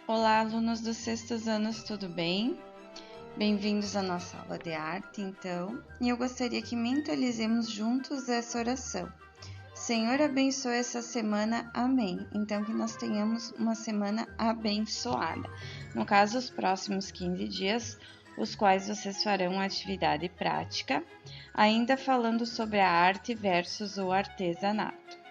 Olá, alunos dos sextos anos, tudo bem? Bem-vindos à nossa aula de arte, então, e eu gostaria que mentalizemos juntos essa oração. Senhor, abençoe essa semana, amém. Então, que nós tenhamos uma semana abençoada. No caso, os próximos 15 dias, os quais vocês farão atividade prática, ainda falando sobre a arte versus o artesanato.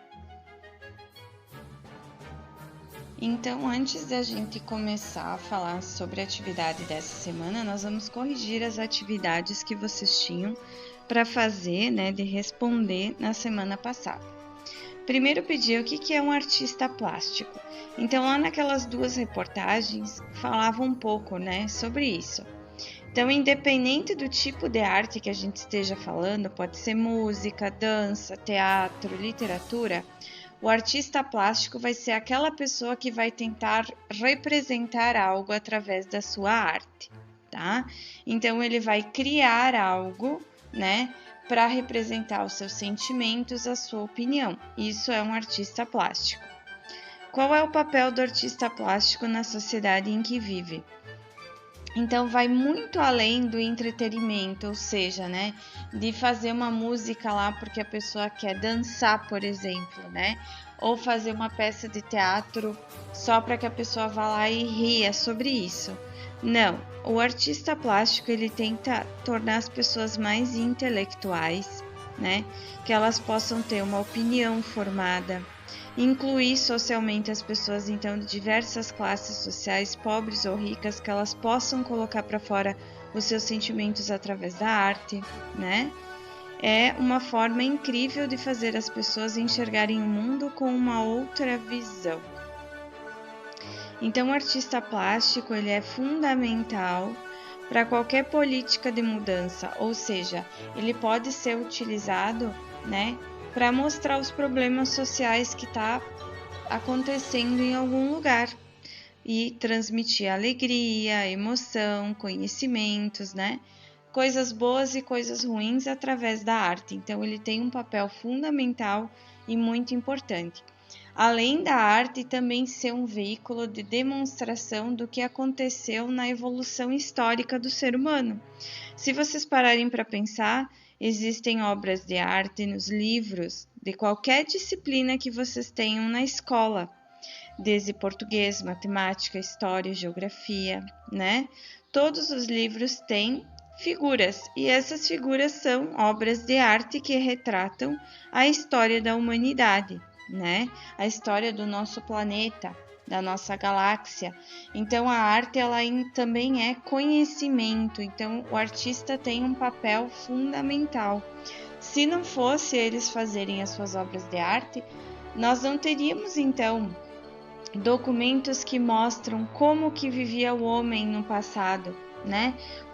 Então, antes da gente começar a falar sobre a atividade dessa semana, nós vamos corrigir as atividades que vocês tinham para fazer, de responder na semana passada. Primeiro pedi o que é um artista plástico. Então, lá naquelas duas reportagens, falava um pouco, sobre isso. Então, independente do tipo de arte que a gente esteja falando, pode ser música, dança, teatro, literatura, o artista plástico vai ser aquela pessoa que vai tentar representar algo através da sua arte, tá? Então, ele vai criar algo, para representar os seus sentimentos, a sua opinião. Isso é um artista plástico. Qual é o papel do artista plástico na sociedade em que vive? Então, vai muito além do entretenimento, ou seja, de fazer uma música lá porque a pessoa quer dançar, por exemplo, ou fazer uma peça de teatro só para que a pessoa vá lá e ria sobre isso. Não, o artista plástico, ele tenta tornar as pessoas mais intelectuais, que elas possam ter uma opinião formada, incluir socialmente as pessoas, então, de diversas classes sociais, pobres ou ricas, que elas possam colocar para fora os seus sentimentos através da arte, É uma forma incrível de fazer as pessoas enxergarem o mundo com uma outra visão. Então, o artista plástico, ele é fundamental para qualquer política de mudança, ou seja, ele pode ser utilizado, para mostrar os problemas sociais que está acontecendo em algum lugar e transmitir alegria, emoção, conhecimentos, coisas boas e coisas ruins através da arte. Então, ele tem um papel fundamental e muito importante. Além da arte também ser um veículo de demonstração do que aconteceu na evolução histórica do ser humano. Se vocês pararem para pensar, existem obras de arte nos livros de qualquer disciplina que vocês tenham na escola, desde português, matemática, história, geografia, Todos os livros têm figuras, e essas figuras são obras de arte que retratam a história da humanidade, A história do nosso planeta, da nossa galáxia. Então, a arte também é conhecimento. Então, o artista tem um papel fundamental. Se não fosse eles fazerem as suas obras de arte, nós não teríamos, então, documentos que mostram como que vivia o homem no passado,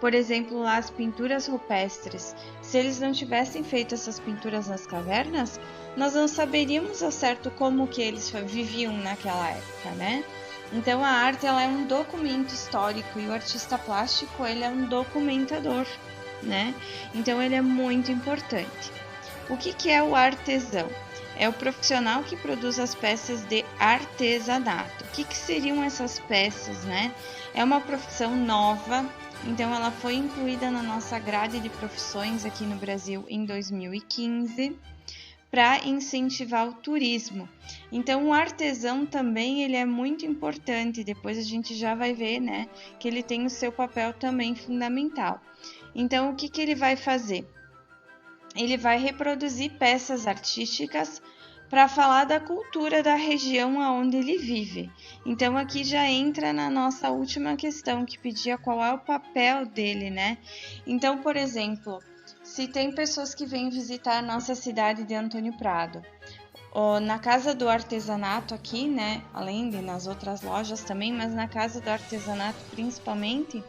Por exemplo, lá as pinturas rupestres. Se eles não tivessem feito essas pinturas nas cavernas, nós não saberíamos ao certo como que eles viviam naquela época, Então, a arte, ela é um documento histórico e o artista plástico, ele é um documentador, Então, ele é muito importante. O que é o artesão? É o profissional que produz as peças de artesanato. O que seriam essas peças, É uma profissão nova, então ela foi incluída na nossa grade de profissões aqui no Brasil em 2015 para incentivar o turismo. Então, o artesão também, ele é muito importante, depois a gente já vai ver, que ele tem o seu papel também fundamental. Então, o que ele vai fazer? Ele vai reproduzir peças artísticas para falar da cultura da região onde ele vive. Então, aqui já entra na nossa última questão, que pedia qual é o papel dele, Então, por exemplo, se tem pessoas que vêm visitar a nossa cidade de Antônio Prado, na Casa do Artesanato aqui, além de nas outras lojas também, mas na Casa do Artesanato principalmente,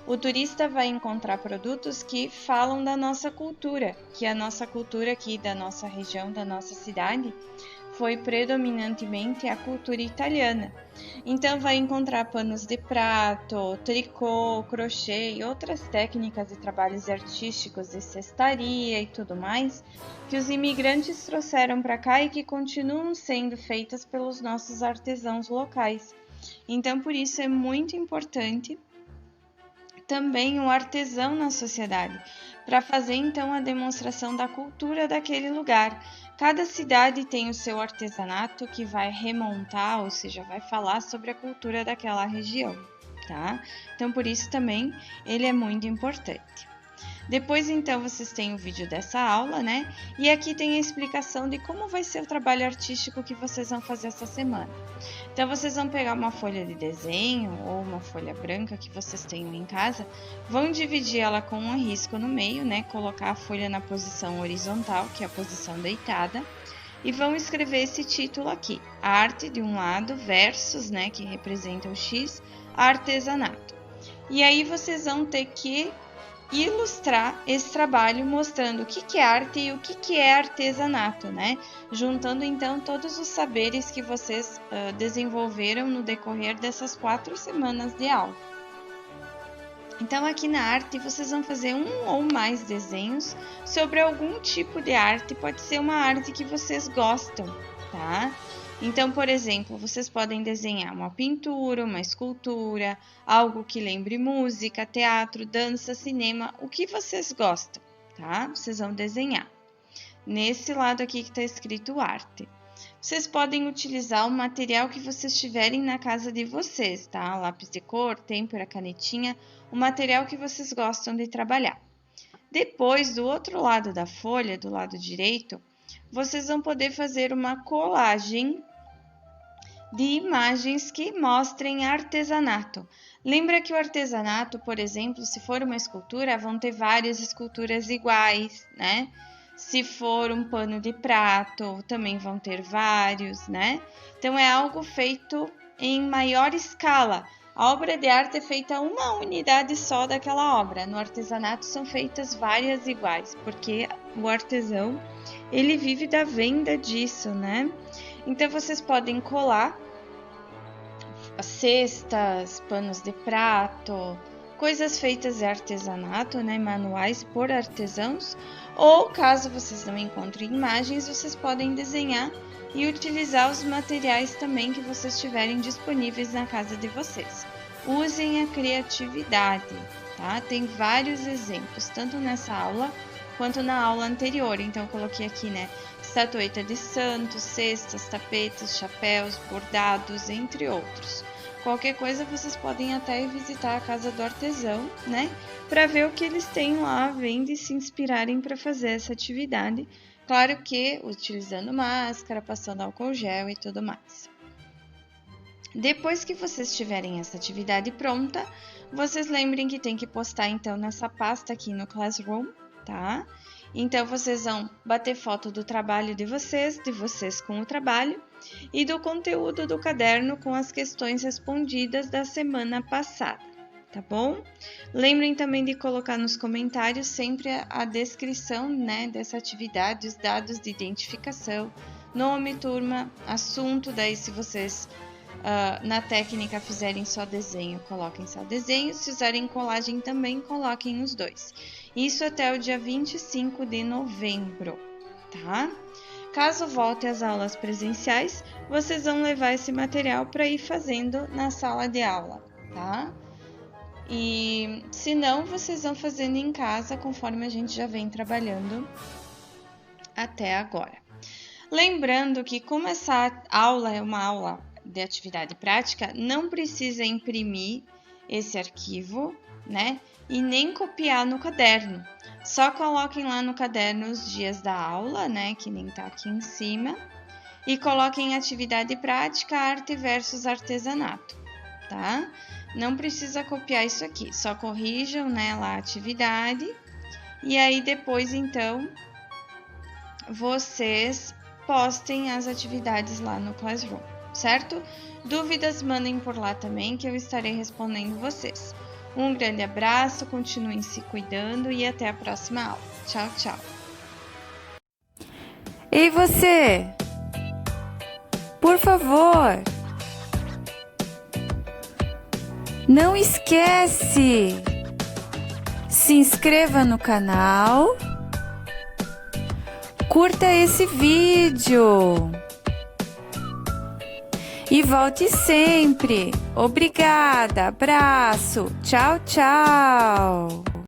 o turista vai encontrar produtos que falam da nossa cultura, que a nossa cultura aqui da nossa região, da nossa cidade, foi predominantemente a cultura italiana. Então, vai encontrar panos de prato, tricô, crochê e outras técnicas e trabalhos artísticos de cestaria e tudo mais, que os imigrantes trouxeram para cá e que continuam sendo feitas pelos nossos artesãos locais. Então, por isso é muito importante também o artesão na sociedade, para fazer então a demonstração da cultura daquele lugar. Cada cidade tem o seu artesanato que vai remontar, ou seja, vai falar sobre a cultura daquela região, tá? Então, por isso também ele é muito importante. Depois, então, vocês têm o vídeo dessa aula, né? E aqui tem a explicação de como vai ser o trabalho artístico que vocês vão fazer essa semana. Então, vocês vão pegar uma folha de desenho ou uma folha branca que vocês tenham em casa, vão dividir ela com um risco no meio, né? Colocar a folha na posição horizontal, que é a posição deitada, e vão escrever esse título aqui: arte de um lado versus, né, que representa o X, artesanato. E aí vocês vão ter que ilustrar esse trabalho mostrando o que é arte e o que é artesanato, né? Juntando então todos os saberes que vocês desenvolveram no decorrer dessas 4 semanas de aula. Então aqui na arte vocês vão fazer um ou mais desenhos sobre algum tipo de arte, pode ser uma arte que vocês gostam, tá? Então, por exemplo, vocês podem desenhar uma pintura, uma escultura, algo que lembre música, teatro, dança, cinema, o que vocês gostam, tá? Vocês vão desenhar. Nesse lado aqui que está escrito arte. Vocês podem utilizar o material que vocês tiverem na casa de vocês, tá? Lápis de cor, têmpera, canetinha, o material que vocês gostam de trabalhar. Depois, do outro lado da folha, do lado direito, vocês vão poder fazer uma colagem de imagens que mostrem artesanato. Lembra que o artesanato, por exemplo, se for uma escultura, vão ter várias esculturas iguais, né? Se for um pano de prato, também vão ter vários, né? Então, é algo feito em maior escala. A obra de arte é feita uma unidade só daquela obra. No artesanato são feitas várias iguais, porque o artesão, ele vive da venda disso, né? Então, vocês podem colar cestas, panos de prato, coisas feitas de artesanato, né? Manuais por artesãos. Ou, caso vocês não encontrem imagens, vocês podem desenhar e utilizar os materiais também que vocês tiverem disponíveis na casa de vocês. Usem a criatividade, tá? Tem vários exemplos, tanto nessa aula quanto na aula anterior. Então, eu coloquei aqui, né? Estatueta de santos, cestas, tapetes, chapéus, bordados, entre outros. Qualquer coisa, vocês podem até visitar a casa do artesão, né? Para ver o que eles têm lá à venda e se inspirarem para fazer essa atividade. Claro que utilizando máscara, passando álcool gel e tudo mais. Depois que vocês tiverem essa atividade pronta, vocês lembrem que tem que postar então nessa pasta aqui no Classroom, tá? Então, vocês vão bater foto do trabalho de vocês com o trabalho e do conteúdo do caderno com as questões respondidas da semana passada, tá bom? Lembrem também de colocar nos comentários sempre a descrição, né, dessa atividade, os dados de identificação, nome, turma, assunto, daí se vocês na técnica fizerem só desenho, coloquem só desenho, se usarem colagem também, coloquem os dois. Isso até o dia 25 de novembro, tá? Caso volte às aulas presenciais, vocês vão levar esse material para ir fazendo na sala de aula, tá? E se não, vocês vão fazendo em casa, conforme a gente já vem trabalhando até agora. Lembrando que como essa aula é uma aula de atividade prática, não precisa imprimir esse arquivo, né? E nem copiar no caderno. Só coloquem lá no caderno os dias da aula, né? Que nem tá aqui em cima. E coloquem atividade prática, arte versus artesanato, tá? Não precisa copiar isso aqui. Só corrijam, né, lá a atividade. E aí depois, então, vocês postem as atividades lá no Classroom, certo? Dúvidas, mandem por lá também, que eu estarei respondendo vocês. Um grande abraço, continuem se cuidando e até a próxima aula. Tchau, tchau. Ei, você! Por favor! Não esquece! Se inscreva no canal, curta esse vídeo E volte sempre. Obrigada, abraço, tchau, tchau.